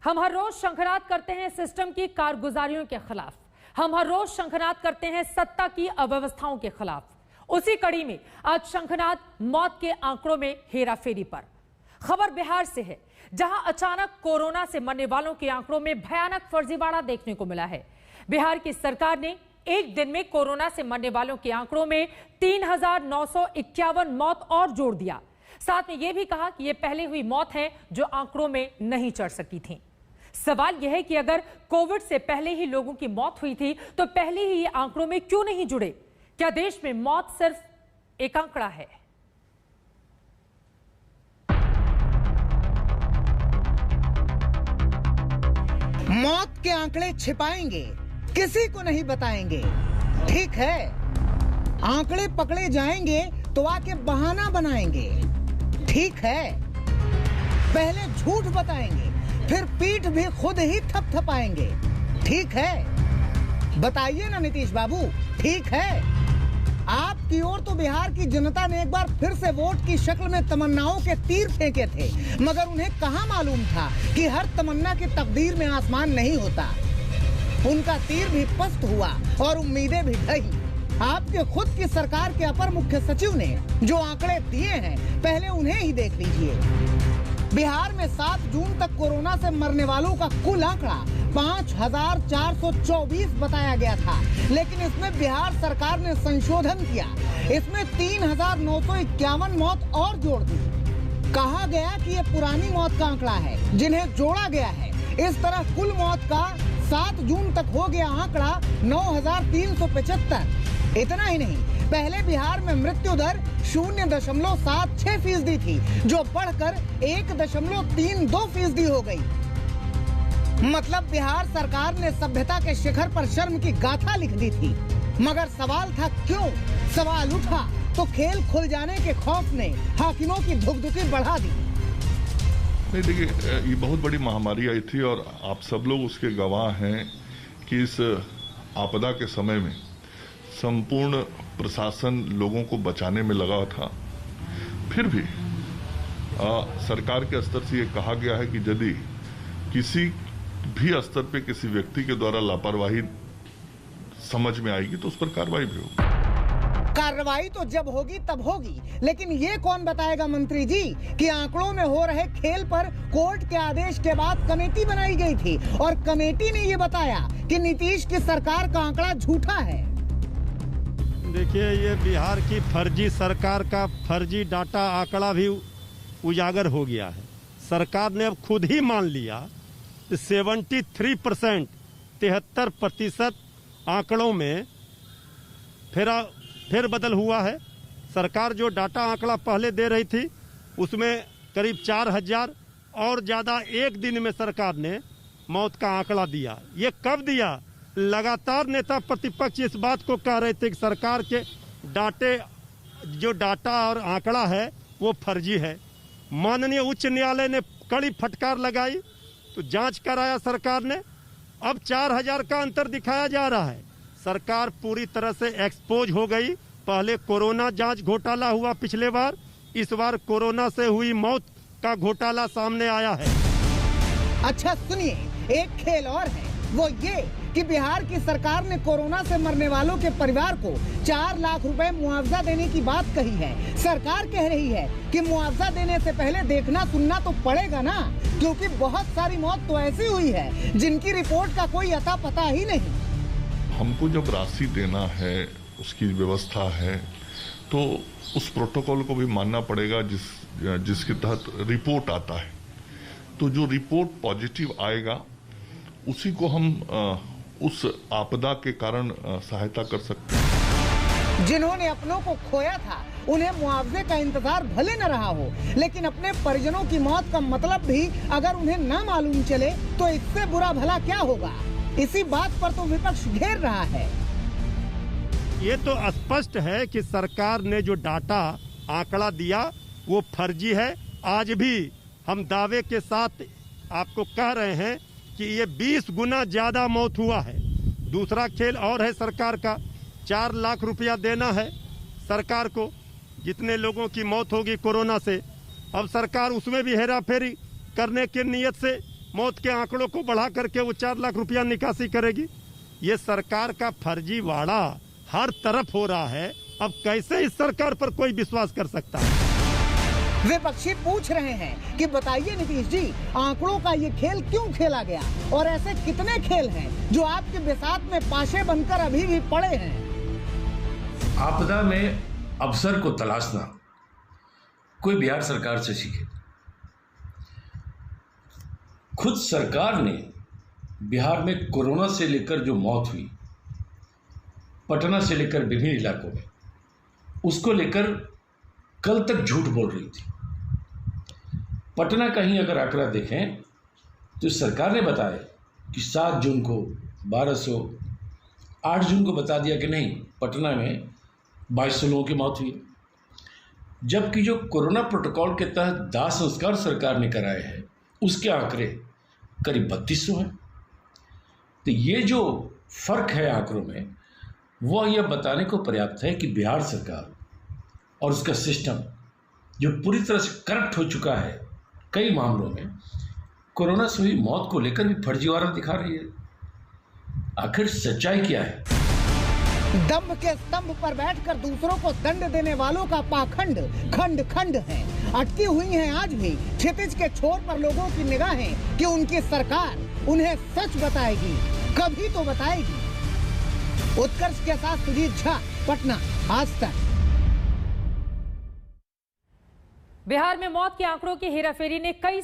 हम हर रोज शंखनाद करते हैं सिस्टम की कारगुजारियों के खिलाफ। हम हर रोज शंखनाद करते हैं सत्ता की अव्यवस्थाओं के खिलाफ। उसी कड़ी में आज शंखनाद मौत के आंकड़ों में हेराफेरी पर। खबर बिहार से है, जहां अचानक कोरोना से मरने वालों के आंकड़ों में भयानक फर्जीवाड़ा देखने को मिला है। बिहार की सरकार ने एक दिन में कोरोना से मरने वालों के आंकड़ों में 3,951 मौत और जोड़ दिया। साथ में यह भी कहा कि यह पहले हुई मौत है जो आंकड़ों में नहीं चढ़ सकी थी। सवाल यह है कि अगर कोविड से पहले ही लोगों की मौत हुई थी तो पहले ही ये आंकड़ों में क्यों नहीं जुड़े? क्या देश में मौत सिर्फ एक आंकड़ा है? मौत के आंकड़े छिपाएंगे, किसी को नहीं बताएंगे। ठीक है, आंकड़े पकड़े जाएंगे तो आके बहाना बनाएंगे। ठीक है, पहले झूठ बताएंगे, फिर पीठ भी खुद ही थपथपाएंगे। ठीक है, बताइए ना नीतीश बाबू, ठीक है? आपकी ओर तो बिहार की जनता ने एक बार फिर से वोट की शक्ल में तमन्नाओं के तीर फेंके थे, मगर उन्हें कहां मालूम था कि हर तमन्ना की तकदीर में आसमान नहीं होता। उनका तीर भी पस्त हुआ और उम्मीदें भी ढही। आपके खुद की सरकार के अपर मुख्य सचिव ने जो आंकड़े दिए हैं, पहले उन्हें ही देख लीजिए। बिहार में 7 जून तक कोरोना से मरने वालों का कुल आंकड़ा 5,424 बताया गया था, लेकिन इसमें बिहार सरकार ने संशोधन किया। इसमें 3,951 मौत और जोड़ दी। कहा गया कि ये पुरानी मौत का आंकड़ा है जिन्हें जोड़ा गया है। इस तरह कुल मौत का 7 जून तक हो गया आंकड़ा 9,375। इतना ही नहीं, पहले बिहार में मृत्यु दर 0.76% थी, जो बढ़कर 1.32% हो गई। मतलब बिहार सरकार ने सभ्यता के शिखर पर शर्म की गाथा लिख दी थी। मगर सवाल था क्यों? सवाल उठा तो खेल खुल जाने के खौफ ने हाकिमों की धुकधुकी बढ़ा दी। नहीं, देखिए, ये बहुत बड़ी महामारी आई थी और आप सब लोग उसके गवाह हैं कि इस आपदा के समय में संपूर्ण प्रशासन लोगों को बचाने में लगा था। फिर भी सरकार के स्तर से ये कहा गया है कि यदि किसी भी स्तर पे किसी व्यक्ति के द्वारा लापरवाही समझ में आएगी तो उस पर कार्रवाई भी होगी। कार्रवाई तो जब होगी तब होगी, लेकिन ये कौन बताएगा मंत्री जी कि आंकड़ों में हो रहे खेल पर कोर्ट के आदेश के बाद कमेटी बनाई गई थी और कमेटी ने ये बताया कि नीतीश की सरकार का आंकड़ा झूठा है। देखिए, ये बिहार की फर्जी सरकार का फर्जी डाटा आंकड़ा भी उजागर हो गया है। सरकार ने अब खुद ही मान लिया 73%, 73% आंकड़ों में फिर बदल हुआ है। सरकार जो डाटा आंकड़ा पहले दे रही थी उसमें करीब 4,000 और ज़्यादा एक दिन में सरकार ने मौत का आंकड़ा दिया। ये कब दिया? लगातार नेता प्रतिपक्ष इस बात को कह रहे थे कि सरकार के जो डाटा और आंकड़ा है वो फर्जी है। माननीय उच्च न्यायालय ने कड़ी फटकार लगाई तो जांच कराया सरकार ने। अब 4,000 का अंतर दिखाया जा रहा है। सरकार पूरी तरह से एक्सपोज हो गई। पहले कोरोना जांच घोटाला हुआ पिछले बार, इस बार कोरोना से हुई मौत का घोटाला सामने आया है। अच्छा सुनिए, एक खेल और है, वो ये कि बिहार की सरकार ने कोरोना से मरने वालों के परिवार को 4 लाख रुपए मुआवजा देने की बात कही है। सरकार कह रही है कि मुआवजा देने से पहले देखना सुनना तो पड़ेगा ना, क्योंकि बहुत सारी मौत तो ऐसी हुई है जिनकी रिपोर्ट का कोई अता पता ही नहीं। हमको जब राशि देना है, उसकी व्यवस्था है, तो उस प्रोटोकॉल को भी मानना पड़ेगा जिसके तहत रिपोर्ट आता है। तो जो रिपोर्ट पॉजिटिव आएगा उसी को हम उस आपदा के कारण सहायता कर सकते हैं। जिन्होंने अपनों को खोया था उन्हें मुआवजे का इंतजार भले न रहा हो, लेकिन अपने परिजनों की मौत का मतलब भी अगर उन्हें न मालूम चले तो इससे बुरा भला क्या होगा? इसी बात पर तो विपक्ष घेर रहा है। ये तो स्पष्ट है कि सरकार ने जो डाटा आंकड़ा दिया वो फर्जी है। आज भी हम दावे के साथ आपको कह रहे हैं कि ये 20 गुना ज्यादा मौत हुआ है। दूसरा खेल और है सरकार का, 4 लाख रुपया देना है सरकार को जितने लोगों की मौत होगी कोरोना से। अब सरकार उसमें भी हेरा फेरी करने की नीयत से मौत के आंकड़ों को बढ़ा करके वो 4 लाख रुपया निकासी करेगी। ये सरकार का फर्जीवाड़ा हर तरफ हो रहा है। अब कैसे इस सरकार पर कोई विश्वास कर सकता है? विपक्षी पूछ रहे हैं कि बताइए नीतीश जी, आंकड़ों का ये खेल क्यों खेला गया और ऐसे कितने खेल हैं जो आपके बिसात में पाशे बनकर अभी भी पड़े हैं। आपदा में अवसर को तलाशना कोई बिहार सरकार से सीखे। खुद सरकार ने बिहार में कोरोना से लेकर जो मौत हुई, पटना से लेकर विभिन्न इलाकों में, उसको लेकर कल तक झूठ बोल रही थी। पटना का ही अगर आंकड़ा देखें तो सरकार ने बताया कि 7 जून को 1200, 8 जून को बता दिया कि नहीं, पटना में 2200 लोगों की मौत हुई। जबकि जो कोरोना प्रोटोकॉल के तहत दाह संस्कार सरकार ने कराए हैं उसके आंकड़े करीब 3200 हैं। तो ये जो फर्क है आंकड़ों में, वह यह बताने को पर्याप्त है कि बिहार सरकार और उसका सिस्टम जो पूरी तरह से करप्ट हो चुका है, कई मामलों में कोरोना से हुई मौत को लेकर भी फर्जीवाड़ा दिखा रही है। आखिर सच्चाई क्या है? दंभ के स्तंभ पर बैठकर दूसरों को दंड देने वालों का पाखंड खंड खंड है। अटकी हुई हैं आज भी क्षितिज के छोर पर लोगों की निगाहें कि उनकी सरकार उन्हें सच बताएगी, कभी तो बताएगी। उत्कर्ष के साथ सुजीत झा, पटना, आज तक। बिहार में मौत के आंकड़ों की हेराफेरी ने कई